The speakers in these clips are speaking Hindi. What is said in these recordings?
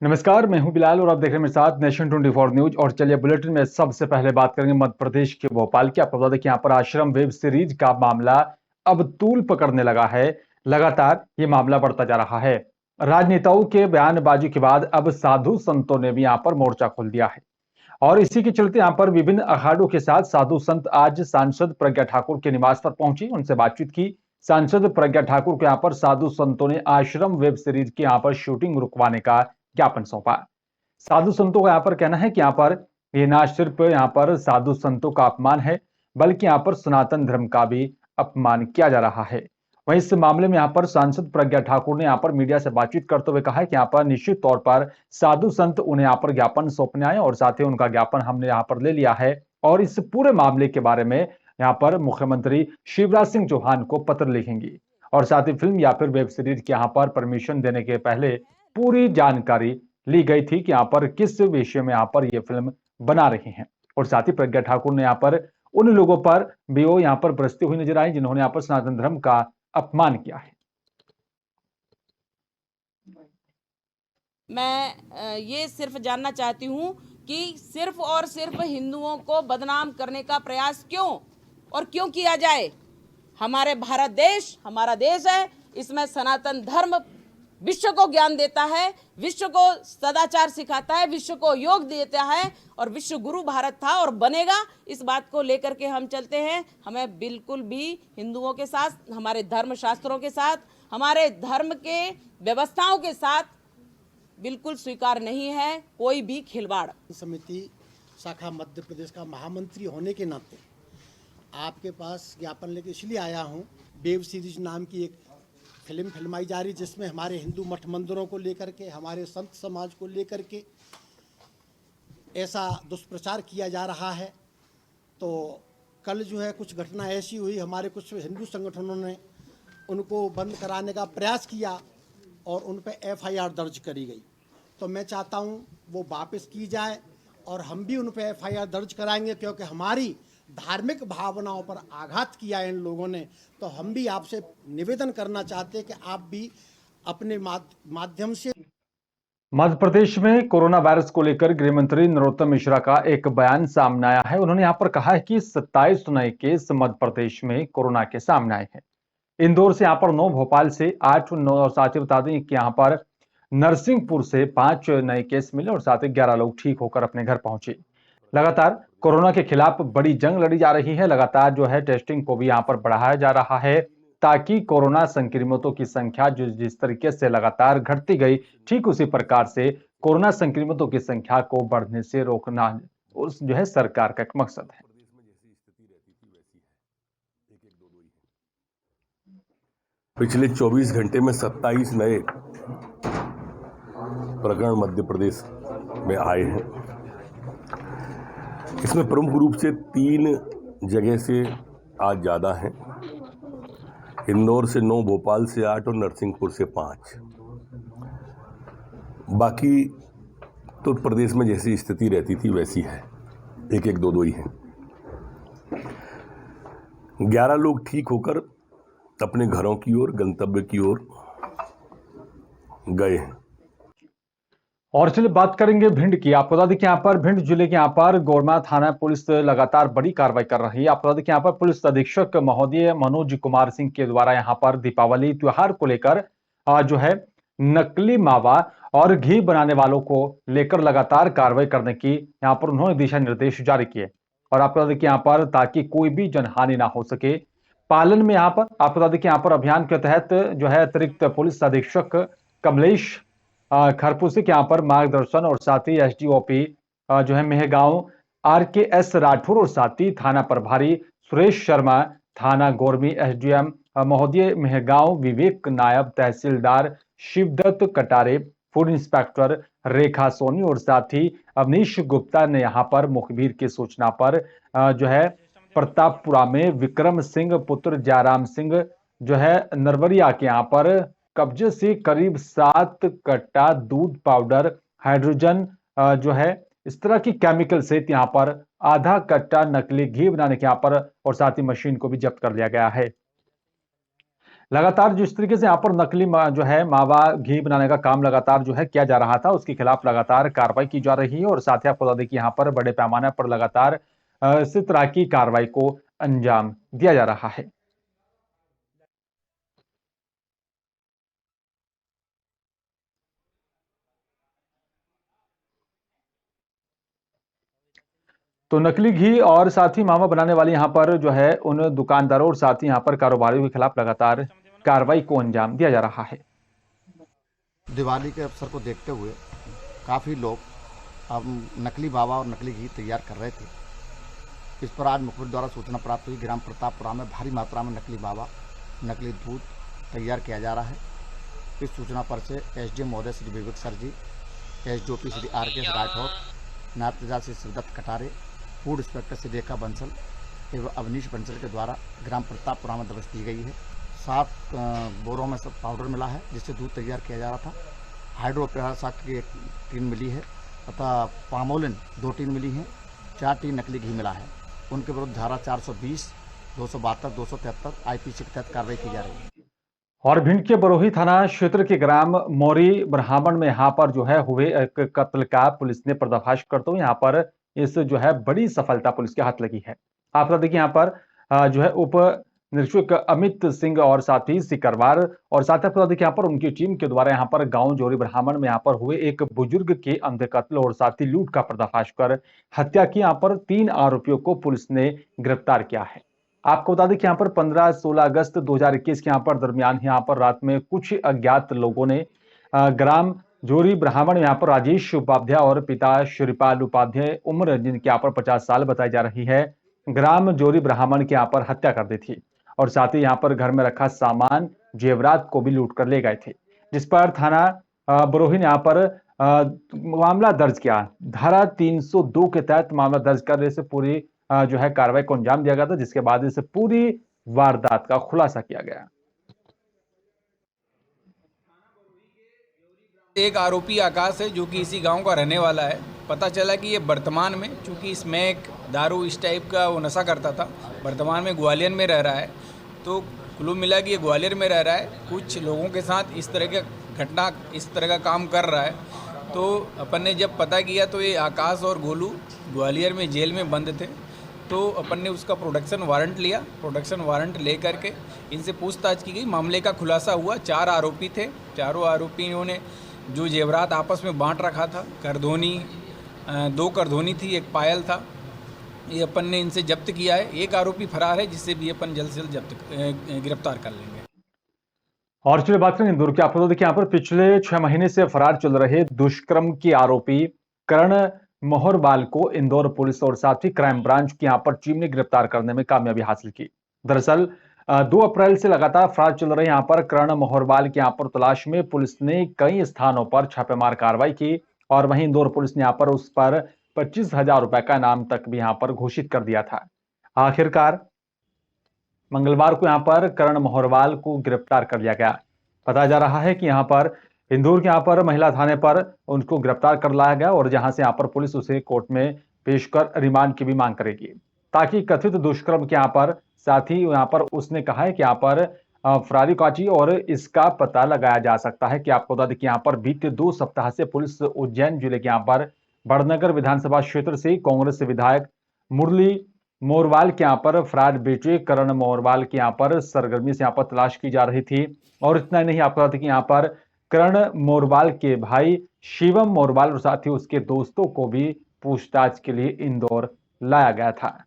नमस्कार, मैं हूं बिलाल और आप देख रहे हैं मेरे साथ नेशन 24 न्यूज। और चलिए बुलेटिन में सबसे पहले बात करेंगे मध्य प्रदेश के भोपाल की। आपको बता दें कि यहाँ पर आश्रम वेब सीरीज का मामला अब तूल पकड़ने लगा है। लगातार ये मामला बढ़ता जा रहा है। राजनेताओं के बयानबाजी के बाद अब साधु संतों ने भी यहाँ पर मोर्चा खोल दिया है। और इसी के चलते यहाँ पर विभिन्न अखाड़ों के साथ साधु संत आज सांसद प्रज्ञा ठाकुर के निवास पर पहुंची, उनसे बातचीत की। सांसद प्रज्ञा ठाकुर को यहाँ पर साधु संतों ने आश्रम वेब सीरीज की यहाँ पर शूटिंग रुकवाने का ज्ञापन सौंपा। साधु संतों का यहाँ पर कहना है कि यहाँ पर ये ना सिर्फ यहाँ पर साधु संतों का अपमान है, बल्कि यहाँ पर सनातन धर्म का भी अपमान किया जा रहा है। वहीं इस मामले में यहाँ पर सांसद प्रज्ञा ठाकुर ने यहाँ पर मीडिया से बातचीत करते हुए कहा है कि यहाँ पर निश्चित तौर पर साधु संत उन्हें यहाँ पर ज्ञापन सौंपने आए और साथ ही उनका ज्ञापन हमने यहाँ पर ले लिया है और इस पूरे मामले के बारे में यहाँ पर मुख्यमंत्री शिवराज सिंह चौहान को पत्र लिखेंगी और साथ ही फिल्म या फिर वेब सीरीज के यहाँ पर परमिशन देने के पहले पूरी जानकारी ली गई थी कि यहाँ पर किस विषय में यहाँ पर ये फिल्म बना रही हैं। और साथ ही प्रज्ञा ठाकुर ने यहाँ पर उन लोगों पर भी वो यहाँ पर बरसती हुई नजर आई जिन्होंने यहाँ पर सनातन धर्म का अपमान किया है। मैं ये सिर्फ जानना चाहती हूँ कि सिर्फ और सिर्फ हिंदुओं को बदनाम करने का प्रयास क्यों और क्यों किया जाए। हमारे भारत देश हमारा देश है, इसमें सनातन धर्म विश्व को ज्ञान देता है, विश्व को सदाचार सिखाता है, विश्व को योग देता है और विश्व गुरु भारत था और बनेगा। इस बात को लेकर के हम चलते हैं। हमें बिल्कुल भी हिंदुओं के साथ, हमारे धर्म शास्त्रों के साथ, हमारे धर्म के व्यवस्थाओं के साथ बिल्कुल स्वीकार नहीं है कोई भी खिलवाड़। समिति शाखा मध्य प्रदेश का महामंत्री होने के नाते आपके पास ज्ञापन लेके इसलिए आया हूँ। वेब सीरीज नाम की एक फिल्म फिल्माई जा रही, जिसमें हमारे हिंदू मठ मंदिरों को लेकर के, हमारे संत समाज को लेकर के ऐसा दुष्प्रचार किया जा रहा है। तो कल जो है कुछ घटना ऐसी हुई, हमारे कुछ हिंदू संगठनों ने उनको बंद कराने का प्रयास किया और उन पर एफआईआर दर्ज करी गई। तो मैं चाहता हूं वो वापस की जाए और हम भी उन पर एफआईआर दर्ज कराएंगे, क्योंकि हमारी धार्मिक भावनाओं पर आघात किया है इन लोगों ने। तो हम भी आपसे निवेदन करना चाहते हैं कि आप भी अपने माध्यम से। मध्य प्रदेश में कोरोना वायरस को लेकर गृह मंत्री नरोत्तम मिश्रा का एक बयान सामने आया है। उन्होंने यहाँ पर कहा है कि 27 नए केस मध्य प्रदेश में कोरोना के सामने आए हैं। इंदौर से यहाँ पर 9, भोपाल से 8, 9 और साथ ही बता दें कि यहाँ पर नरसिंहपुर से 5 नए केस मिले और साथ ही 11 लोग ठीक होकर अपने घर पहुंचे। लगातार कोरोना के खिलाफ बड़ी जंग लड़ी जा रही है। लगातार जो है टेस्टिंग को भी यहाँ पर बढ़ाया जा रहा है ताकि कोरोना संक्रमितों की संख्या जो जिस तरीके से लगातार घटती गई, ठीक उसी प्रकार से कोरोना संक्रमितों की संख्या को बढ़ने से रोकना उस जो है सरकार का एक मकसद है। पिछले 24 घंटे में 27 नए प्रकरण मध्य प्रदेश में आए हैं। इसमें प्रमुख रूप से 3 जगह से आज ज़्यादा हैं। इंदौर से 9, भोपाल से 8 और नरसिंहपुर से 5। बाकी तो प्रदेश में जैसी स्थिति रहती थी वैसी है, 1-1, 2-2 ही हैं। 11 लोग ठीक होकर अपने घरों की ओर, गंतव्य की ओर गए हैं। और चलिए बात करेंगे भिंड की। आपको बता दें कि यहाँ पर भिंड जिले के यहाँ पर गोरमा थाना पुलिस लगातार बड़ी कार्रवाई कर रही है। आपको बता दें कि यहाँ पर पुलिस अधीक्षक महोदय मनोज कुमार सिंह के द्वारा यहाँ पर दीपावली त्योहार को लेकर जो है नकली मावा और घी बनाने वालों को लेकर लगातार कार्रवाई करने की यहाँ पर उन्होंने दिशा निर्देश जारी किए। और आपको बता दें कि यहाँ पर ताकि कोई भी जनहानि ना हो सके, पालन में यहाँ पर आपको बता दें कि यहाँ पर अभियान के तहत जो है अतिरिक्त पुलिस अधीक्षक कमलेश खरपूसी के यहाँ पर मार्गदर्शन और साथ ही एसडीओपी जो है मेहगांव RKS राठौर और साथ ही थाना प्रभारी सुरेश शर्मा, थाना गोरमी एसडीएम महोदय मेहगांव विवेक, नायब तहसीलदार शिवदत्त कटारे, फूड इंस्पेक्टर रेखा सोनी और साथ ही अवनीश गुप्ता ने यहाँ पर मुखबिर की सूचना पर जो है प्रतापपुरा में विक्रम सिंह पुत्र जयराम सिंह जो है नरवरिया के यहाँ पर कब्जे से करीब 7 कट्टा दूध पाउडर, हाइड्रोजन जो है इस तरह की केमिकल से यहाँ पर आधा कट्टा नकली घी बनाने के यहाँ पर और साथ ही मशीन को भी जब्त कर लिया गया है। लगातार जिस तरीके से यहाँ पर नकली जो है मावा घी बनाने का काम लगातार जो है किया जा रहा था, उसके खिलाफ लगातार कार्रवाई की जा रही है और साथ ही आपको बता दें कि यहाँ पर बड़े पैमाने पर लगातार इसी तरह की कार्रवाई को अंजाम दिया जा रहा है। तो नकली घी और साथ ही मावा बनाने वाले यहाँ पर जो है उन दुकानदारों और साथ ही यहाँ पर कारोबारियों के खिलाफ लगातार कार्रवाई को अंजाम दिया जा रहा है। दिवाली के अवसर को देखते हुए काफ़ी लोग अब नकली मावा और नकली घी तैयार कर रहे थे। इस पर आज मुखबिर द्वारा सूचना प्राप्त हुई ग्राम प्रतापपुरा में भारी मात्रा में नकली मावा, नकली दूध तैयार किया जा रहा है। इस सूचना पर से एसडीएम महोदय श्री विवेक सर जी, एसडीओपी श्री आर.के. राठौर, नायब तहसीलदार श्री शिवदत्त कटारे, फूड इंस्पेक्टर श्री रेखा बंसल एवं अवनीश बंसल के द्वारा ग्राम प्रतापपुरा में दबिश दी गई है। 7 बोरों में सब पाउडर मिला है जिससे दूध तैयार किया जा रहा था। हाइड्रोपेरासाक्ट की 1 टीन मिली है तथा पामोलिन 2 टीन मिली हैं। 4 टीन नकली घी मिला है। उनके विरुद्ध धारा 420, 272, 273 आईपीसी के तहत कार्रवाई की जा रही है। और भिंड के बरोही थाना क्षेत्र के ग्राम मोरी ब्राह्मण में यहाँ पर जो है हुए एक कत्ल का पुलिस ने पर्दाफाश करते हुए यहाँ पर इस जो है बड़ी सफलता पुलिस के हाथ लगी है। आप बता दें कि यहाँ पर जो है उप निरीक्षक अमित सिंह और साथ ही सिकरवार और साथ ही बता दें कि यहाँ पर उनकी टीम के द्वारा यहाँ पर गांव जोरी ब्राह्मण में यहाँ पर हुए एक बुजुर्ग के अंधे कत्ल और साथ ही लूट का पर्दाफाश कर हत्या की यहाँ पर 3 आरोपियों को पुलिस ने गिरफ्तार किया है। आपको बता दें कि यहाँ पर 15-16 अगस्त 2021 के यहाँ पर दरमियान यहाँ पर रात में कुछ अज्ञात लोगों ने ग्राम जोरी ब्राह्मण यहाँ पर राजेश उपाध्याय और पिता श्रीपाल उपाध्याय उम्र जिनकी यहाँ पर 50 साल बताई जा रही है, ग्राम जोरी ब्राह्मण के यहाँ पर हत्या कर दी थी और साथ ही यहाँ पर घर में रखा सामान जेवरात को भी लूट कर ले गए थे, जिस पर थाना बरोही ने यहाँ पर मामला दर्ज किया। धारा 302 के तहत मामला दर्ज करने से पूरी जो है कार्रवाई को अंजाम दिया गया था, जिसके बाद इस पूरी वारदात का खुलासा किया गया। एक आरोपी आकाश है जो कि इसी गांव का रहने वाला है। पता चला कि ये वर्तमान में, चूंकि इसमें एक दारू इस टाइप का वो नशा करता था, वर्तमान में ग्वालियर में रह रहा है। तो कुल मिला कि ये ग्वालियर में रह रहा है, कुछ लोगों के साथ इस तरह का घटना, इस तरह का काम कर रहा है। तो अपन ने जब पता किया तो ये आकाश और गोलू ग्वालियर में जेल में बंद थे। तो अपन ने उसका प्रोडक्शन वारंट लिया। प्रोडक्शन वारंट ले करके इनसे पूछताछ की गई। मामले का खुलासा हुआ। 4 आरोपी थे। चारों आरोपियों ने जो जेवरात आपस में बांट रखा था, करधोनी 2 करधोनी थी, 1 पायल था, ये अपन ने इनसे जब्त किया है। एक आरोपी फरार है जिससे भी अपन जल्द से जल्द गिरफ्तार कर लेंगे। और चलिए बात करें इंदौर की। आपको देखिए यहाँ पर पिछले 6 महीने से फरार चल रहे दुष्कर्म के आरोपी करण मोहरवाल को इंदौर पुलिस और साथ ही क्राइम ब्रांच की यहाँ पर टीम ने गिरफ्तार करने में कामयाबी हासिल की। दरअसल 2 अप्रैल से लगातार फरार चल रहे यहाँ पर करण मोहरवाल की यहाँ पर तलाश में पुलिस ने कई स्थानों पर छापेमार कार्रवाई की और वहीं इंदौर पुलिस ने यहाँ पर उस पर 25,000 रुपए का इनाम तक भी यहाँ पर घोषित कर दिया था। आखिरकार मंगलवार को यहाँ पर करण मोहरवाल को गिरफ्तार कर लिया गया। बताया जा रहा है कि यहाँ पर इंदौर के यहाँ पर महिला थाने पर उनको गिरफ्तार कर लाया गया और जहां से यहाँ पर पुलिस उसे कोर्ट में पेश कर रिमांड की भी मांग करेगी, ताकि कथित दुष्कर्म के यहाँ पर साथ ही यहाँ पर उसने कहा है कि यहाँ पर फरारी काटी और इसका पता लगाया जा सकता है कि आपको बता दें कि यहाँ पर बीते 2 सप्ताह से पुलिस उज्जैन जिले के यहाँ पर बड़नगर विधानसभा क्षेत्र से कांग्रेस विधायक मुरली मोरवाल के यहाँ पर फरार बेटे करण मोरवाल के यहाँ पर सरगर्मी से यहाँ पर तलाश की जा रही थी। और इतना नहीं, आपको बता दें कि यहाँ पर करण मोरवाल के भाई शिवम मोरवाल और साथ ही उसके दोस्तों को भी पूछताछ के लिए इंदौर लाया गया था।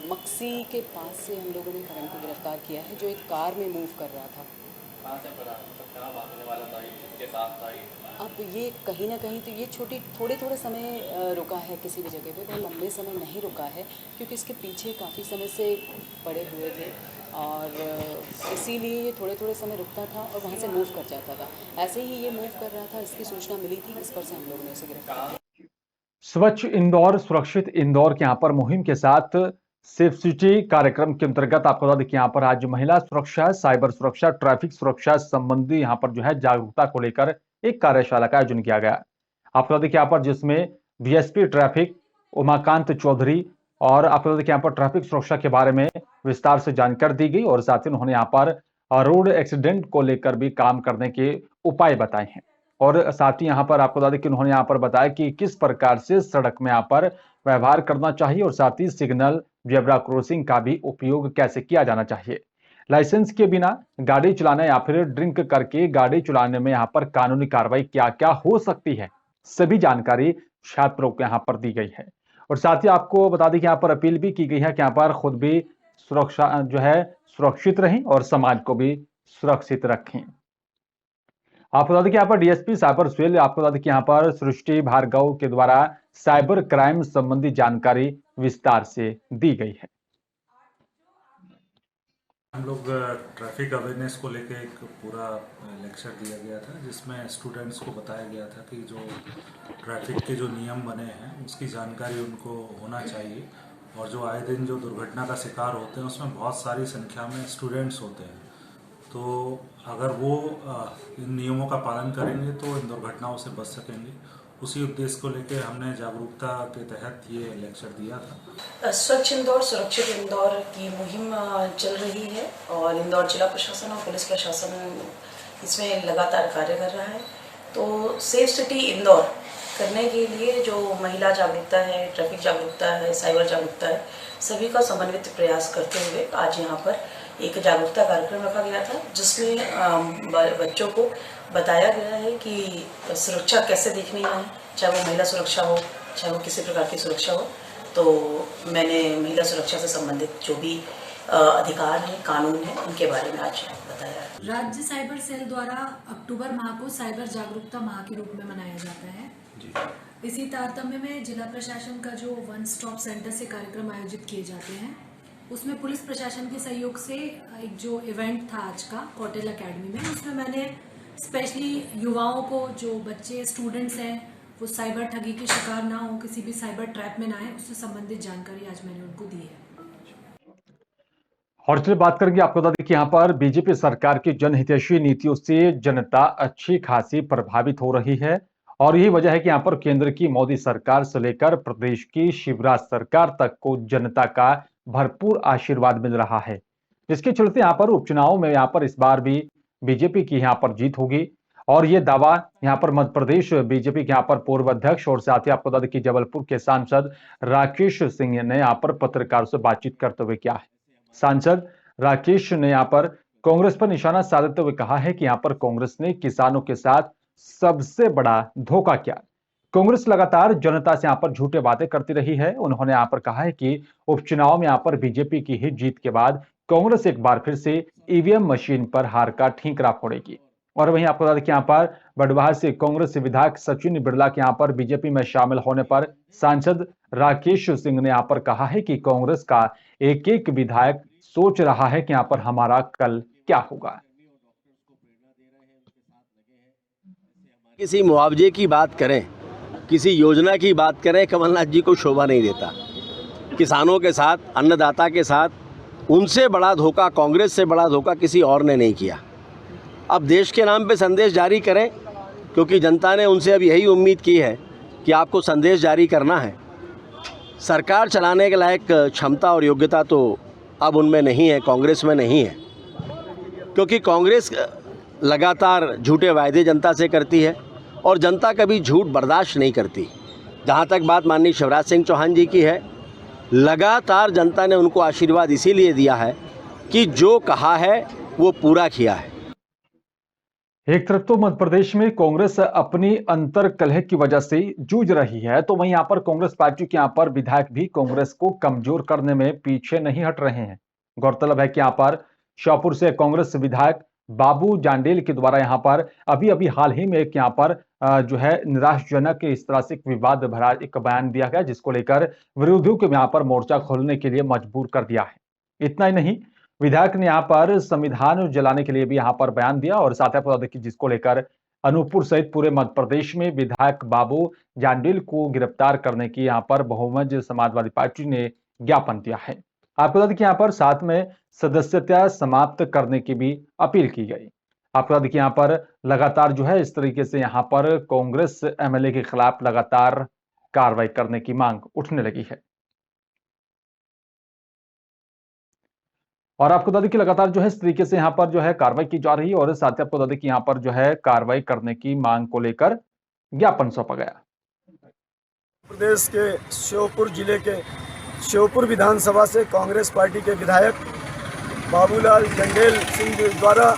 मक्सी के पास से हम लोगों ने करण को गिरफ्तार किया है, जो एक कार में मूव कर रहा था। कहाँ से पता कहाँ भागने वाला था, किसके साथ था? अब ये कहीं ना कहीं तो ये थोड़े समय रुका है किसी भी जगह पे, बहुत लंबे समय नहीं रुका है, क्योंकि इसके पीछे काफ़ी समय से पड़े हुए थे और इसीलिए ये थोड़े समय रुकता था और वहाँ से मूव कर जाता था। ऐसे ही ये मूव कर रहा था, इसकी सूचना मिली थी, इस पर से हम लोगों ने उसे गिरफ्तार किया। स्वच्छ इंदौर सुरक्षित इंदौर के यहाँ पर मुहिम के साथ सेफ सिटी कार्यक्रम के अंतर्गत आपको बता दें कि यहाँ पर आज महिला सुरक्षा, साइबर सुरक्षा, ट्रैफिक सुरक्षा संबंधी यहाँ पर जो है जागरूकता को लेकर एक कार्यशाला का आयोजन किया गया। आपको बता दें कि यहाँ पर जिसमें डीएसपी ट्रैफिक उमाकांत चौधरी, और आपको बता दें कि यहाँ पर ट्रैफिक सुरक्षा के बारे में विस्तार से जानकारी दी गई और साथ ही उन्होंने यहाँ पर रोड एक्सीडेंट को लेकर भी काम करने के उपाय बताए हैं। और साथ ही यहाँ पर आपको बता दें कि उन्होंने यहाँ पर बताया कि किस प्रकार से सड़क में यहाँ पर व्यवहार करना चाहिए और साथ ही सिग्नल, जेब्रा क्रॉसिंग का भी उपयोग कैसे किया जाना चाहिए। लाइसेंस के बिना गाड़ी चलाना या फिर ड्रिंक करके गाड़ी चलाने में यहाँ पर कानूनी कार्रवाई क्या क्या हो सकती है, सभी जानकारी छात्रों को यहाँ पर दी गई है। और साथ ही आपको बता दें कि यहाँ पर अपील भी की गई है कि यहाँ पर खुद भी सुरक्षा जो है सुरक्षित रहें और समाज को भी सुरक्षित रखें। आपको बता दें कि यहाँ पर डीएसपी साइबर सेल आपको बता दें कि यहाँ पर सृष्टि भार्गव के द्वारा साइबर क्राइम संबंधी जानकारी विस्तार से दी गई है। हम लोग ट्रैफिक अवेयरनेस को लेके एक पूरा लेक्चर दिया गया था, जिसमें स्टूडेंट्स को बताया गया था कि जो ट्रैफिक के जो नियम बने हैं उसकी जानकारी उनको होना चाहिए। और जो आए दिन जो दुर्घटना का शिकार होते हैं उसमें बहुत सारी संख्या में स्टूडेंट्स होते हैं, तो अगर वो इन नियमों का पालन करेंगे तो इन दुर्घटनाओं से बच सकेंगे। उसी उद्देश्य को लेकर हमने जागरूकता के तहत ये लेक्चर दिया था। स्वच्छ इंदौर सुरक्षित इंदौर की मुहिम चल रही है और इंदौर जिला प्रशासन और पुलिस प्रशासन इसमें लगातार कार्य कर रहा है। तो सेफ सिटी इंदौर करने के लिए जो महिला जागरूकता है, ट्रैफिक जागरूकता है, साइबर जागरूकता है, सभी का समन्वित प्रयास करते हुए आज यहाँ पर एक जागरूकता कार्यक्रम रखा गया था, जिसमें बच्चों को बताया गया है कि सुरक्षा कैसे देखनी है, चाहे वो महिला सुरक्षा हो, चाहे वो किसी प्रकार की सुरक्षा हो। तो मैंने महिला सुरक्षा से संबंधित जो भी अधिकार हैं, कानून हैं, उनके बारे में आज बताया। राज्य साइबर सेल द्वारा अक्टूबर माह को साइबर जागरूकता माह के रूप में मनाया जाता है। इसी तारतम्य में जिला प्रशासन का जो वन स्टॉप सेंटर से कार्यक्रम आयोजित किए जाते हैं, उसमें पुलिस प्रशासन के सहयोग से एक जो इवेंट था आज का होटल एकेडमी में, उसमें मैंने स्पेशली युवाओं को, जो बच्चे स्टूडेंट्स हैं, वो साइबर ठगी के शिकार ना हो, किसी भी साइबर ट्रैप में ना आए, उससे संबंधित जानकारी आज मैंने उनको दी है। और चलिए बात करेंगे, आपको बता दें कि यहाँ पर बीजेपी सरकार की जनहितैषी नीतियों से जनता अच्छी खासी प्रभावित हो रही है और यही वजह है कि यहाँ पर केंद्र की मोदी सरकार से लेकर प्रदेश की शिवराज सरकार तक को जनता का भरपूर आशीर्वाद मिल रहा है, जिसके चलते यहाँ पर उपचुनाव में यहाँ पर इस बार भी बीजेपी की यहाँ पर जीत होगी। और ये दावा यहाँ पर मध्य प्रदेश बीजेपी के यहाँ पर पूर्व अध्यक्ष और साथ ही आपको बता दें कि जबलपुर के सांसद राकेश सिंह ने यहाँ पर पत्रकारों से बातचीत करते हुए किया है। सांसद राकेश ने यहाँ पर कांग्रेस पर निशाना साधते हुए कहा है कि यहाँ पर कांग्रेस ने किसानों के साथ सबसे बड़ा धोखा किया। कांग्रेस लगातार जनता से यहाँ पर झूठे वादे करती रही है। उन्होंने यहाँ पर कहा है कि उपचुनाव में यहाँ पर बीजेपी की ही जीत के बाद कांग्रेस एक बार फिर से ईवीएम मशीन पर हार का ठीकरा फोड़ेगी। और वहीं आपको बता दें कि यहाँ पर बड़वाह से कांग्रेस विधायक सचिन बिरला के यहाँ पर बीजेपी में शामिल होने पर सांसद राकेश सिंह ने यहाँ पर कहा है कि कांग्रेस का एक एक विधायक सोच रहा है कि यहाँ पर हमारा कल क्या होगा। किसी मुआवजे की बात करें, किसी योजना की बात करें, कमलनाथ जी को शोभा नहीं देता। किसानों के साथ, अन्नदाता के साथ उनसे बड़ा धोखा, कांग्रेस से बड़ा धोखा किसी और ने नहीं किया। अब देश के नाम पे संदेश जारी करें, क्योंकि जनता ने उनसे अब यही उम्मीद की है कि आपको संदेश जारी करना है। सरकार चलाने के लायक क्षमता और योग्यता तो अब उनमें नहीं है, कांग्रेस में नहीं है, क्योंकि कांग्रेस लगातार झूठे वायदे जनता से करती है और जनता कभी झूठ बर्दाश्त नहीं करती। जहाँ तक बात माननीय शिवराज सिंह चौहान जी की है, लगातार जनता ने उनको आशीर्वाद इसीलिए दिया है कि जो कहा है वो पूरा किया है। एक तरफ तो मध्य प्रदेश में कांग्रेस अपनी अंतर कलह की वजह से जूझ रही है, तो वहीं यहाँ पर कांग्रेस पार्टी के यहाँ पर विधायक भी कांग्रेस को कमजोर करने में पीछे नहीं हट रहे हैं। गौरतलब है कि यहाँ पर श्योपुर से कांग्रेस विधायक बाबू जांडेल के द्वारा यहाँ पर अभी हाल ही में एक यहाँ पर जो है निराशजनक इस तरह से विवाद भरा एक बयान दिया गया, जिसको लेकर विरोधियों को यहाँ पर मोर्चा खोलने के लिए मजबूर कर दिया है। इतना ही नहीं, विधायक ने यहाँ पर संविधान जलाने के लिए भी यहाँ पर बयान दिया और साथ ही जिसको लेकर अनूपपुर सहित पूरे मध्य प्रदेश में विधायक बाबू जांडेल को गिरफ्तार करने की यहाँ पर बहुमत समाजवादी पार्टी ने ज्ञापन दिया है। आपको बता दें कि यहाँ पर साथ में सदस्यता समाप्त करने की भी अपील की गई। आपको बता दें कि यहाँ पर लगातार जो है इस तरीके से यहाँ पर कांग्रेस एमएलए के खिलाफ लगातार कार्रवाई करने की मांग उठने लगी है। और आपको बता दें कि लगातार जो है इस तरीके से यहाँ पर जो है कार्रवाई की जा रही है और साथ ही आपको बता दें कि यहाँ पर जो है कार्रवाई करने की मांग को लेकर ज्ञापन सौंपा गया। प्रदेश के श्योपुर जिले के श्योपुर विधानसभा से कांग्रेस पार्टी के विधायक बाबूलाल चंदेल सिंह द्वारा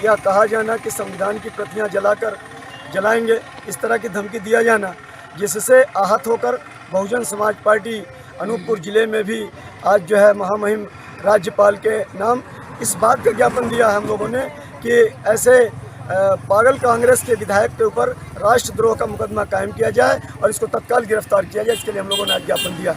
यह कहा जाना कि संविधान की प्रतियां जलाएंगे, इस तरह की धमकी दिया जाना, जिससे आहत होकर बहुजन समाज पार्टी अनूपपुर जिले में भी आज जो है महामहिम राज्यपाल के नाम इस बात का ज्ञापन दिया है हम लोगों ने कि ऐसे पागल कांग्रेस के विधायक के ऊपर राष्ट्रद्रोह का मुकदमा कायम किया जाए और इसको तत्काल गिरफ्तार किया जाए। इसके लिए हम लोगों ने आज ज्ञापन दिया।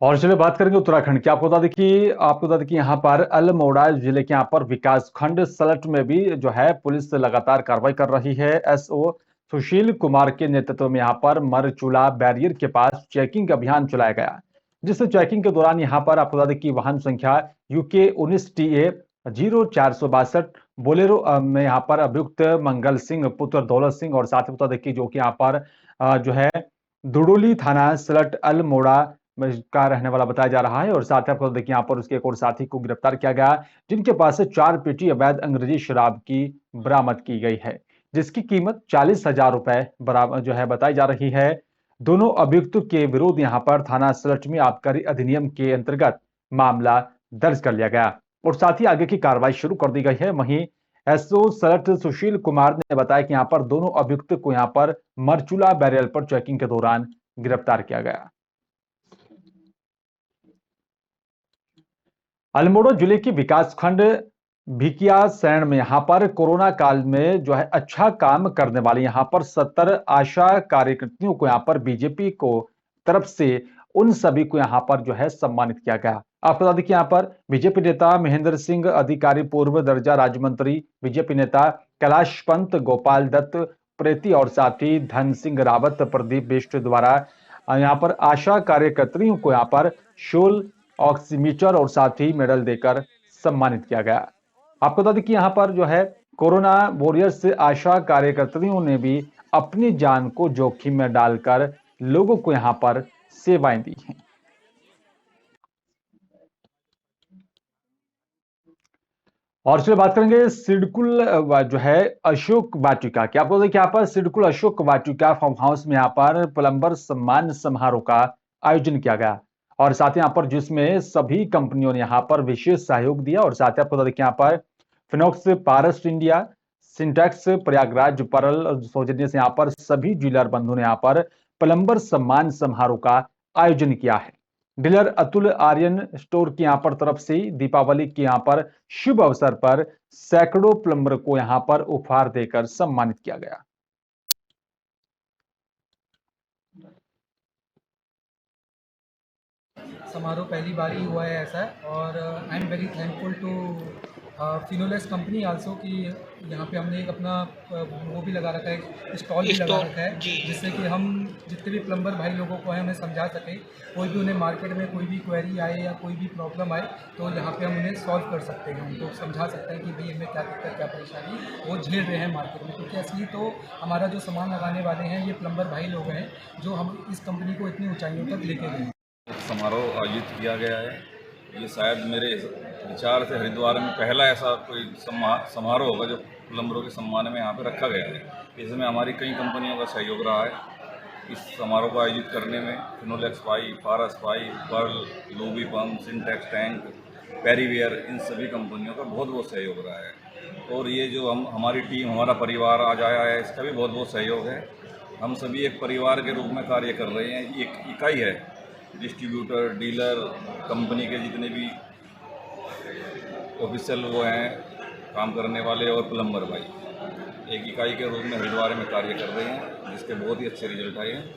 और चलिए बात करेंगे उत्तराखंड की। आपको बता दें कि यहाँ पर अल्मोड़ा जिले के यहाँ पर विकास खंड सलट में भी जो है पुलिस लगातार कार्रवाई कर रही है। SO सुशील कुमार के नेतृत्व में यहाँ पर मरचूला बैरियर के पास चेकिंग अभियान चलाया गया, जिस चेकिंग के दौरान यहाँ पर आपको बता दें कि वाहन संख्या UK 19TA 0462 बोलेरो में यहाँ पर अभियुक्त मंगल सिंह पुत्र दौलत सिंह और साथ ही बता दें कि जो कि यहाँ पर जो है दुडोली थाना सलट अल्मोड़ा का रहने वाला बताया जा रहा है। और साथ ही आपको देखिए यहाँ पर उसके एक और साथी को गिरफ्तार किया गया, जिनके पास से 4 पेटी अवैध अंग्रेजी शराब की बरामद की गई है, जिसकी कीमत 40,000 रुपए बराबर जो है बताई जा रही है। दोनों अभियुक्तों के विरुद्ध यहाँ पर थाना सलट में आबकारी अधिनियम के अंतर्गत मामला दर्ज कर लिया गया और साथ ही आगे की कार्रवाई शुरू कर दी गई है। वहीं SO सलट सुशील कुमार ने बताया कि यहाँ पर दोनों अभियुक्त को यहाँ पर मरचूला बैरियर पर चेकिंग के दौरान गिरफ्तार किया गया। अल्मोड़ा जिले की विकासखंड भिकिया सैण में यहाँ पर कोरोना काल में जो है अच्छा काम करने वाले यहाँ पर 70 आशा कार्यकर्तियों को यहाँ पर बीजेपी को तरफ से उन सभी को यहाँ पर जो है सम्मानित किया गया। आपको बता दें कि यहाँ पर बीजेपी नेता महेंद्र सिंह अधिकारी, पूर्व दर्जा राज्य मंत्री, बीजेपी नेता कैलाश पंत, गोपाल दत्त प्रेती और साथ ही धन सिंह रावत, प्रदीप बिष्ट द्वारा यहाँ पर आशा कार्यकर्तियों को यहाँ पर शोल, ऑक्सीमीटर और साथ ही मेडल देकर सम्मानित किया गया। आपको बता दें कि यहाँ पर जो है कोरोना वॉरियर्स आशा कार्यकर्तियों ने भी अपनी जान को जोखिम में डालकर लोगों को यहाँ पर सेवाएं दी हैं। और चलिए बात करेंगे सिडकुल जो है अशोक वाटिका की। आपको बता दें कि यहाँ पर सिडकुल अशोक वाटिका फार्म हाउस में यहाँ पर प्लम्बर सम्मान समारोह का आयोजन किया गया और साथ ही यहाँ पर जिसमें सभी कंपनियों ने यहाँ पर विशेष सहयोग दिया और साथ ही आपको बता दें कि यहाँ पर फिनोक्स, पारस इंडिया, सिंटेक्स, प्रयागराज परल सौजन्य से यहाँ पर सभी डीलर बंधुओं ने यहाँ पर प्लम्बर सम्मान समारोह का आयोजन किया है। डीलर अतुल आर्यन स्टोर की यहाँ पर तरफ से दीपावली के यहाँ पर शुभ अवसर पर सैकड़ों प्लम्बर को यहाँ पर उपहार देकर सम्मानित किया गया। समारोह पहली बार ही हुआ है ऐसा, और I am very thankful to Finolex company also कि यहाँ पे हमने एक अपना वो भी लगा रखा है, स्टॉल भी लगा रखा है, जिससे कि हम जितने भी प्लम्बर भाई लोगों को है उन्हें समझा सकें। कोई भी उन्हें मार्केट में कोई भी क्वेरी आए या कोई भी प्रॉब्लम आए तो यहाँ पे हम उन्हें सॉल्व कर सकते हैं, उनको समझा सकते हैं कि भाई हमें क्या दिक्कत, क्या परेशानी वो झेल रहे हैं मार्केट में। क्योंकि असली तो हमारा जो सामान लगाने वाले हैं ये प्लम्बर भाई लोग हैं, जो हम इस कंपनी को इतनी ऊँचाइयों तक लेके गए। समारोह आयोजित किया गया है, ये शायद मेरे विचार से हरिद्वार में पहला ऐसा कोई समारोह होगा जो प्लम्बरों के सम्मान में यहाँ पे रखा गया है। इसमें हमारी कई कंपनियों का सहयोग रहा है इस समारोह को आयोजित करने में। Finolex pipe, Paras pipe, Pearl, Lubi pump, Sintex tank, Parryware, इन सभी कंपनियों का बहुत बहुत सहयोग रहा है। और ये जो हमारी टीम, हमारा परिवार आज आया है, इसका भी बहुत बहुत सहयोग है। हम सभी एक परिवार के रूप में कार्य कर रहे हैं, एक इकाई है। डिस्ट्रीब्यूटर, डीलर, कंपनी के जितने भी ऑफिशियल वो हैं काम करने वाले और प्लम्बर भाई एक इकाई के रूप में हरिद्वार में कार्य कर रहे हैं, जिसके बहुत ही अच्छे रिजल्ट आए हैं।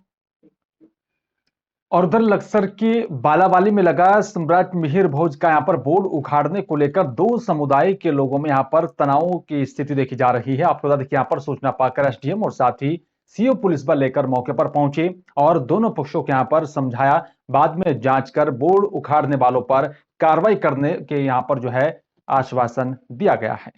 और उधर लक्सर के बालावाली में लगा सम्राट मिहिर भोज का यहाँ पर बोर्ड उखाड़ने को लेकर दो समुदाय के लोगों में यहाँ पर तनाव की स्थिति देखी जा रही है। आपको बता दें कि यहाँ पर सूचना पाकर SDM और साथ ही CO पुलिस बल लेकर मौके पर पहुंचे और दोनों पक्षों के यहाँ पर समझाया, बाद में जांच कर बोर्ड उखाड़ने वालों पर कार्रवाई करने के यहाँ पर जो है आश्वासन दिया गया है।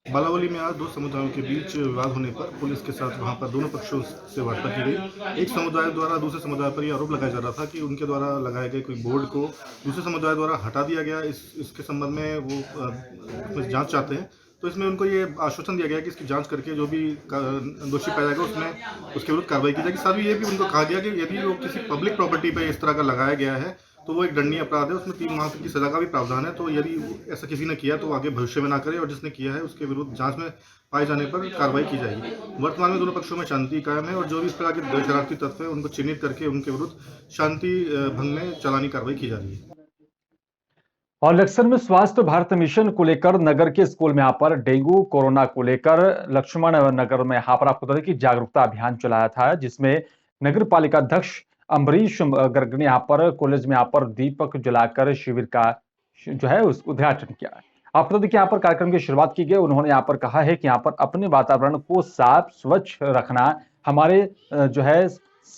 बालावली में आज दो समुदायों के बीच विवाद होने पर पुलिस के साथ वहां पर दोनों पक्षों से वार्ता की गई। एक समुदाय द्वारा दूसरे समुदाय पर यह आरोप लगाया जा रहा था कि उनके द्वारा लगाए गए कोई बोर्ड को दूसरे समुदाय द्वारा हटा दिया गया। इसके संबंध में वो जांच चाहते हैं। तो इसमें उनको ये आश्वासन दिया गया कि इसकी जांच करके जो भी दोषी पाया जाएगा उसमें उसके विरुद्ध कार्रवाई की जाएगी। साथ ही ये भी उनको कहा गया कि यदि वो किसी पब्लिक प्रॉपर्टी पर इस तरह का लगाया गया है तो वो एक दंडनीय अपराध है, उसमें 3 माह की सजा का भी प्रावधान है। तो यदि ऐसा किसी ने किया तो आगे भविष्य में ना करे और जिसने किया है उसके विरुद्ध जांच में पाए जाने पर कार्रवाई की जाएगी। वर्तमान में दोनों पक्षों में शांति कायम है और जो भी इस तरह के शरारती तत्व है उनको चिन्हित करके उनके विरुद्ध शांति भंग में चालानी कार्रवाई की जा रही है। और लक्सर में स्वास्थ्य भारत मिशन को लेकर नगर के स्कूल में यहाँ पर डेंगू कोरोना को लेकर लक्ष्मण नगर में यहाँ पर आपको बता दें कि जागरूकता अभियान चलाया था, जिसमें नगर पालिका अध्यक्ष अम्बरीश गर्ग ने यहाँ पर कॉलेज में यहाँ पर दीपक जलाकर शिविर का जो है उस उद्घाटन किया। आपको बता दें कि यहाँ पर कार्यक्रम की शुरुआत की गई। उन्होंने यहाँ पर कहा है कि यहाँ पर अपने वातावरण को साफ स्वच्छ रखना हमारे जो है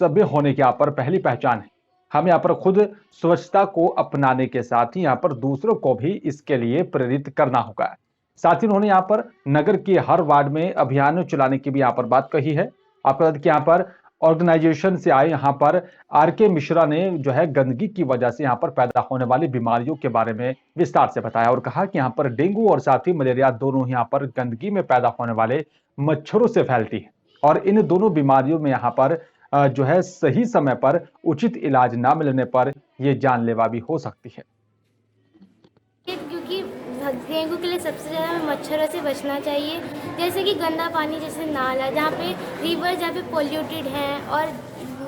सभ्य होने की यहाँ पर पहली पहचान है। हम यहाँ पर खुद स्वच्छता को अपनाने के साथ ही यहाँ पर दूसरों को भी इसके लिए प्रेरित करना होगा। साथ ही उन्होंने यहाँ पर नगर के हर वार्ड में अभियान चलाने की भी यहाँ पर बात कही है। आपको बता दें कि यहाँ पर ऑर्गेनाइजेशन से आए यहाँ पर आर.के. मिश्रा ने जो है गंदगी की वजह से यहाँ पर पैदा होने वाली बीमारियों के बारे में विस्तार से बताया और कहा कि यहाँ पर डेंगू और साथ ही मलेरिया दोनों यहाँ पर गंदगी में पैदा होने वाले मच्छरों से फैलती है और इन दोनों बीमारियों में यहाँ पर जो है सही समय पर उचित इलाज ना मिलने पर यह जानलेवा भी हो सकती है। क्योंकि डेंगू के लिए सबसे ज़्यादा हमें मच्छरों से बचना चाहिए। जैसे कि गंदा पानी, जैसे नाला जहाँ पे रिवर जहाँ पे पोल्यूटेड है और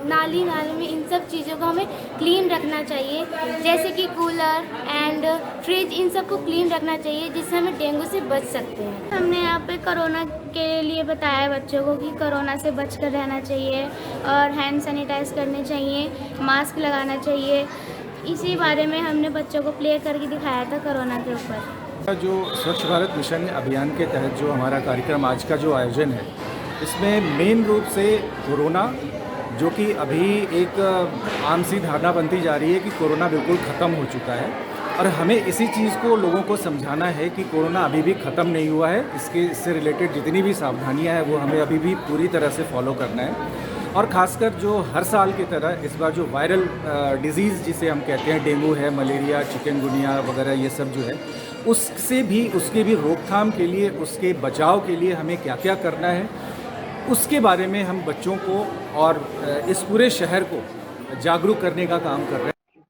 नाली में इन सब चीज़ों को हमें क्लीन रखना चाहिए। जैसे कि कूलर एंड फ्रिज, इन सब को क्लीन रखना चाहिए जिससे हमें डेंगू से बच सकते हैं। हमने यहाँ पे कोरोना के लिए बताया बच्चों को कि कोरोना से बच कर रहना चाहिए और हैंड सैनिटाइज करने चाहिए, मास्क लगाना चाहिए। इसी बारे में हमने बच्चों को प्ले करके दिखाया था कोरोना के ऊपर। जो स्वच्छ भारत मिशन अभियान के तहत जो हमारा कार्यक्रम आज का जो आयोजन है, इसमें मेन रूप से कोरोना, जो कि अभी एक आम सी धारणा बनती जा रही है कि कोरोना बिल्कुल ख़त्म हो चुका है और हमें इसी चीज़ को लोगों को समझाना है कि कोरोना अभी भी ख़त्म नहीं हुआ है। इससे रिलेटेड जितनी भी सावधानियां हैं वो हमें अभी भी पूरी तरह से फॉलो करना है और ख़ासकर जो हर साल की तरह इस बार जो वायरल डिजीज़ जिसे हम कहते हैं, डेंगू है, मलेरिया, चिकनगुनिया वगैरह, ये सब जो है उसके भी रोकथाम के लिए, उसके बचाव के लिए हमें क्या क्या करना है, उसके बारे में हम बच्चों को और इस पूरे शहर को जागरूक करने का काम कर रहे हैं।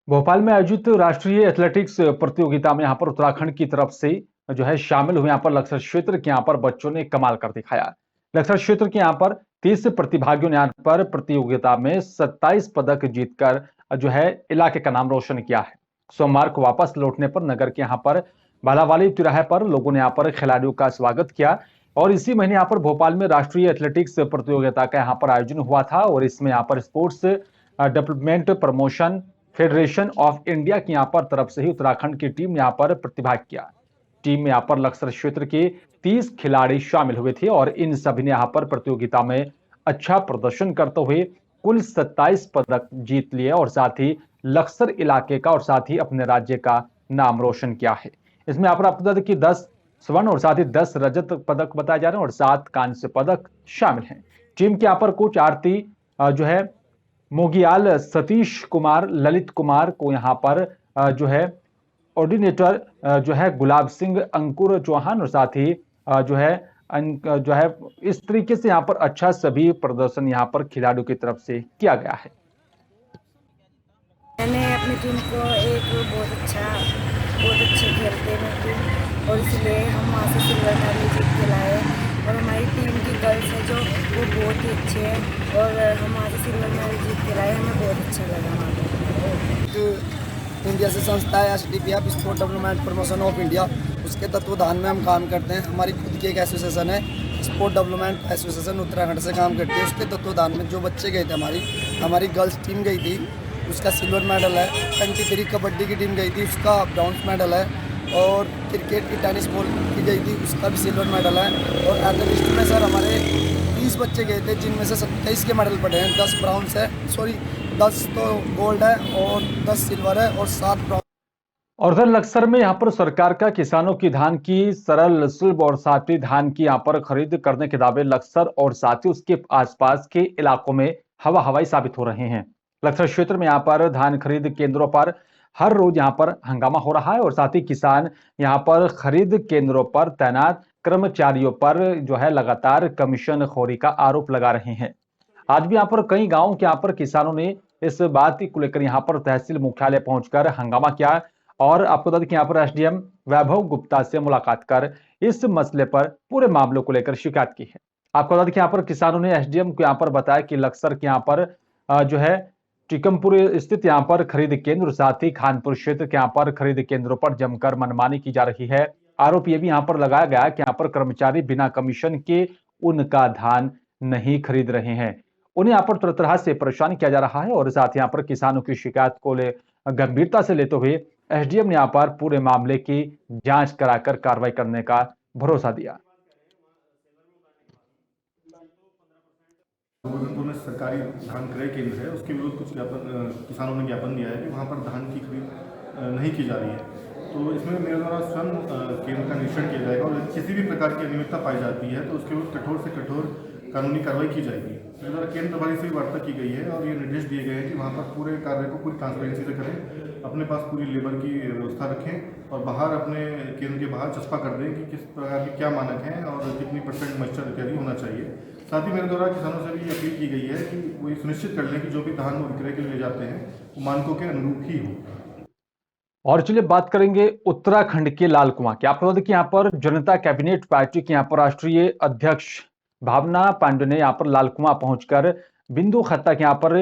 भोपाल में आयोजित राष्ट्रीय एथलेटिक्स प्रतियोगिता में यहाँ पर उत्तराखंड की तरफ से जो है शामिल हुए यहाँ पर लक्सर क्षेत्र के यहाँ पर बच्चों ने कमाल कर दिखाया। लक्सर क्षेत्र के यहाँ पर 30 प्रतिभागियों ने यहाँ पर प्रतियोगिता में 27 पदक जीतकर जो है इलाके का नाम रोशन किया है। सोमवार को वापस लौटने पर नगर के यहाँ पर बालावाली तिराहे पर लोगों ने यहाँ पर खिलाड़ियों का स्वागत किया और इसी महीने यहाँ पर भोपाल में राष्ट्रीय एथलेटिक्स प्रतियोगिता का यहाँ पर आयोजन हुआ था और इसमें यहाँ पर sports development promotion federation of India की यहाँ पर तरफ से ही उत्तराखंड की टीम यहाँ पर प्रतिभाग किया। टीम में यहाँ पर लक्सर क्षेत्र के 30 खिलाड़ी शामिल हुए थे और इन सभी ने यहाँ पर प्रतियोगिता में अच्छा प्रदर्शन करते हुए कुल 27 पदक जीत लिए और साथ ही लक्सर इलाके का और साथ ही अपने राज्य का नाम रोशन किया है। इसमें यहाँ पर आपको बता दें कि 10 स्वर्ण और साथ ही 10 रजत पदक बताए जा रहे हैं और 7 कांस्य पदक शामिल हैं। टीम के यहाँ पर कोच आरती जो है मोगियाल, सतीश कुमार, ललित कुमार को यहाँ पर जो है ऑर्डिनेटर जो है गुलाब सिंह, अंकुर चौहान और साथ ही जो है इस तरीके से यहाँ पर अच्छा सभी प्रदर्शन यहाँ पर खिलाड़ियों की तरफ से किया गया है। मैंने अपनी टीम को एक बहुत अच्छे खेलते हैं और इसलिए हम वहाँ से सिल्वर मेडल जीत के लाए और हमारी टीम की गर्ल्स है जो वो बहुत ही अच्छे हैं और हम वहाँ से सिल्वर मेडल जीत के लाए, हमें बहुत अच्छा लगा वहाँ पर। इंडिया से संस्था है SDPF sport development promotion of India, उसके तत्वाधान में हम काम करते हैं। हमारी खुद की एक एसोसिएशन है, स्पोर्ट डेवलपमेंट एसोसिएशन उत्तराखंड से काम करती है। उसके तत्वाधान में जो बच्चे गए थे, हमारी गर्ल्स टीम गई थी, उसका सिल्वर मेडल है। 23 कबड्डी की टीम गई थी, उसका ब्राउन्स मेडल है और क्रिकेट की टेनिस बॉल की गई थी, उसका भी सिल्वर मेडल है। और एथलेटिक्स में सर हमारे 30 बच्चे गए थे जिनमें से 27 के मेडल पड़े हैं। 10 ब्राउन्स है, 10 तो गोल्ड है और 10 सिल्वर है और 7 ब्राउन। और उधर लक्सर में यहाँ पर सरकार का किसानों की धान की सरल, सुलभ और साथी धान की यहाँ पर खरीद करने के दावे लक्सर और साथ ही उसके आसपास के इलाकों में हवाई साबित हो रहे हैं। लक्सर क्षेत्र में यहाँ पर धान खरीद केंद्रों पर हर रोज यहाँ पर हंगामा हो रहा है और साथ ही किसान यहाँ पर खरीद केंद्रों पर तैनात कर्मचारियों पर जो है लगातार कमीशन खोरी का आरोप लगा रहे हैं। आज भी यहाँ पर कई गांवों के यहाँ पर किसानों ने इस बात को लेकर यहाँ पर तहसील मुख्यालय पहुंचकर हंगामा किया और आपको बता दें कि यहाँ पर एसडीएम वैभव गुप्ता से मुलाकात कर इस मसले पर पूरे मामलों को लेकर शिकायत की है। आपको बता दें कि यहाँ पर किसानों ने एसडीएम को यहाँ पर बताया कि लक्सर के यहाँ पर जो है टिकमपुर स्थित यहाँ पर खरीद केंद्र, साथ ही खानपुर क्षेत्र के यहाँ पर खरीद केंद्रों पर जमकर मनमानी की जा रही है। आरोप ये भी यहाँ पर लगाया गया कि यहाँ पर कर्मचारी बिना कमीशन के उनका धान नहीं खरीद रहे हैं। उन्हें यहाँ पर तरह तरह से परेशान किया जा रहा है और साथ ही यहाँ पर किसानों की शिकायत को गंभीरता से लेते हुए एसडीएम ने यहाँ पर पूरे मामले की जांच कराकर कार्रवाई करने का भरोसा दिया। गोविंदपुर में सरकारी धान क्रय केंद्र है, उसके विरुद्ध कुछ किसानों ने ज्ञापन दिया है कि वहाँ पर धान की खरीद नहीं की जा रही है। तो इसमें मेरे द्वारा स्वयं केंद्र का निरीक्षण किया जाएगा और किसी भी प्रकार की अनियमितता पाई जाती है तो उसके विरुद्ध कठोर से कठोर कानूनी कार्रवाई की जाएगी। मेरे द्वारा केंद्र प्रभारी से भी वार्ता की गई है और ये निर्देश दिए गए हैं कि वहाँ पर पूरे कार्य को पूरी ट्रांसपेरेंसी से करें, अपने पास पूरी लेबर की व्यवस्था रखें और बाहर अपने केंद्र के बाहर चस्पा कर दें कि किस प्रकार के क्या मानक हैं और कितनी % मॉइस्चर इत्यादि होना चाहिए। साथ ही मेरे द्वारा किसानों से भी अपील की गई है कि वो सुनिश्चित कर लें कि जो भी धान वो विक्रय के लिए ले जाते हैं वो मानकों के अनुरूप ही हो। और चलिए बात करेंगे उत्तराखंड के लाल कुआं की। आपको बता दें कि यहाँ पर जनता कैबिनेट पार्टी के यहाँ पर राष्ट्रीय अध्यक्ष भावना पांडे ने यहाँ पर लाल कुआं पहुंचकर बिंदु खत्ता के यहाँ पर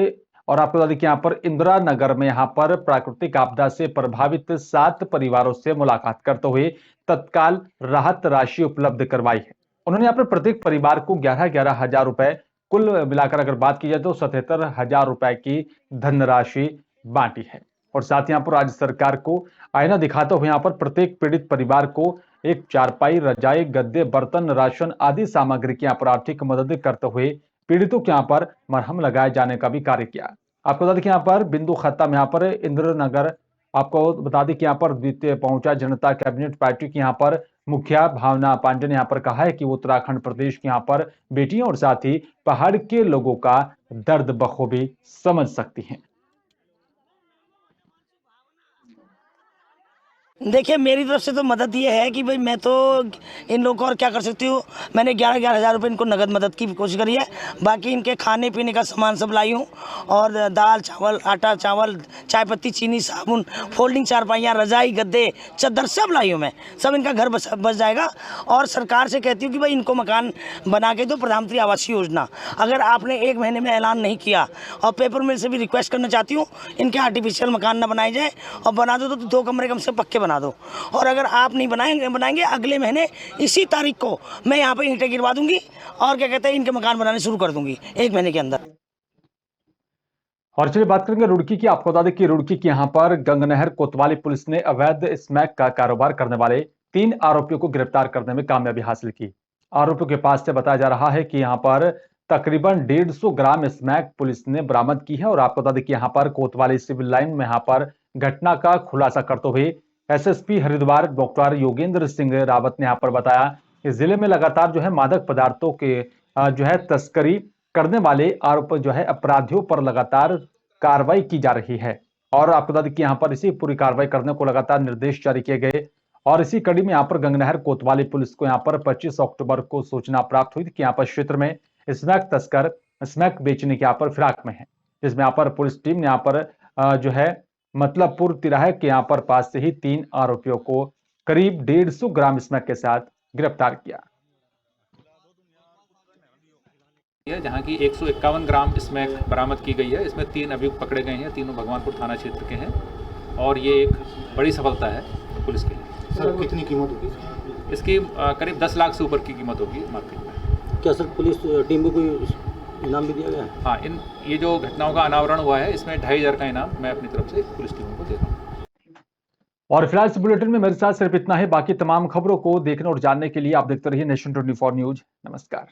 और आपको बता दें कि यहाँ पर इंदिरा नगर में यहाँ पर प्राकृतिक आपदा से प्रभावित 7 परिवारों से मुलाकात करते हुए तत्काल राहत राशि उपलब्ध करवाई है। उन्होंने यहाँ पर प्रत्येक परिवार को 11-11 हजार रुपए, कुल मिलाकर अगर बात की जाए तो 77,000 रुपए की धनराशि बांटी है। और साथ ही यहाँ पर राज्य सरकार को आईना दिखाते हुए यहाँ पर प्रत्येक पीड़ित परिवार को एक चारपाई, रजाई, गद्दे, बर्तन, राशन आदि सामग्री की यहाँ पर आर्थिक मदद करते हुए पीड़ितों के यहाँ पर मरहम लगाए जाने का भी कार्य किया। आपको बता दें कि यहाँ पर बिंदु खत्ता में यहाँ पर इंदिरा नगर, आपको बता दें कि यहाँ पर द्वितीय पहुंचा जनता कैबिनेट पार्टी की यहाँ पर मुखिया भावना पांडे ने यहाँ पर कहा है कि वो उत्तराखंड प्रदेश के यहाँ पर बेटियों और साथ ही पहाड़ के लोगों का दर्द बखूबी समझ सकती हैं। देखिए, मेरी तरफ से तो मदद ये है कि भाई मैं तो इन लोगों को और क्या कर सकती हूँ। मैंने 11-11 हज़ार रुपये इनको नगद मदद की कोशिश करी है। बाकी इनके खाने पीने का सामान सब लाई हूँ और दाल, चावल, आटा, चावल, चाय पत्ती, चीनी, साबुन, फोल्डिंग चारपाइयाँ, रजाई, गद्दे, चद्दर सब लाई हूँ मैं। सब इनका घर बच जाएगा। और सरकार से कहती हूँ कि भाई इनको मकान बना के दो। प्रधानमंत्री आवास योजना अगर आपने 1 महीने में ऐलान नहीं किया, और पेपर मिल से भी रिक्वेस्ट करना चाहती हूँ इनके आर्टिफिशियल मकान ना बनाए जाए, और बना दो तो 2 कमरे कम से पक्के बना दो। और अगर आप नहीं बनाएंगे अगले महीने इसी तारीख को मैं यहाँ पे ईंटें गिरवा दूंगी और क्या कहते हैं इनके मकान बनाने शुरू कर दूंगी 1 महीने के अंदर। और चलिए बात करेंगे रुड़की की। आपको बता दें कि रुड़की के यहाँ पर गंगनहर कोतवाली पुलिस ने अवैध स्मैक का कारोबार करने वाले 3 आरोपियों को गिरफ्तार करने में कामयाबी हासिल की। आरोपियों के पास से बताया जा रहा है कि यहाँ पर तकरीबन 150 ग्राम स्मैक पुलिस ने बरामद की है। और आपको बता दें कि यहाँ पर कोतवाली सिविल लाइन में यहाँ पर घटना का खुलासा करते हुए एसएसपी हरिद्वार डॉक्टर योगेंद्र सिंह रावत ने यहाँ पर बताया कि जिले में लगातार जो है मादक पदार्थों के जो है तस्करी करने वाले आरोप जो है अपराधियों पर लगातार कार्रवाई की जा रही है। और आपको बता दें कि यहाँ पर इसी पूरी कार्रवाई करने को लगातार निर्देश जारी किए गए। और इसी कड़ी में यहाँ पर गंगनहर कोतवाली पुलिस को यहाँ पर 25 अक्टूबर को सूचना प्राप्त हुई थी कि यहाँ पर क्षेत्र में स्मैक तस्कर स्मैक बेचने के यहाँ पर फिराक में है, जिसमें यहाँ पर पुलिस टीम ने यहाँ पर जो है मतलबपुर तिराहे के यहाँ पर पास से ही 3 आरोपियों को करीब 150 ग्राम स्मैक के साथ गिरफ्तार किया, जहां की 151 ग्राम स्मैक बरामद की गई है। इसमें 3 अभियुक्त पकड़े गए हैं, तीनों भगवानपुर थाना क्षेत्र के हैं और ये एक बड़ी सफलता है पुलिस के लिए। सर कितनी कीमत होगी इसकी? करीब 10 लाख से ऊपर की कीमत होगी मार्केट में। क्या सर पुलिस टीम को कोई इनाम भी दिया गया है? हाँ, ये जो घटनाओं का अनावरण हुआ है इसमें 2,500 का इनाम मैं अपनी तरफ से पुलिस टीम को दे रहा हूँ। और फिलहाल इस बुलेटिन में मेरे साथ सिर्फ इतना ही। बाकी तमाम खबरों को देखने और जानने के लिए आप देखते रहिए नेशन 24 न्यूज। नमस्कार।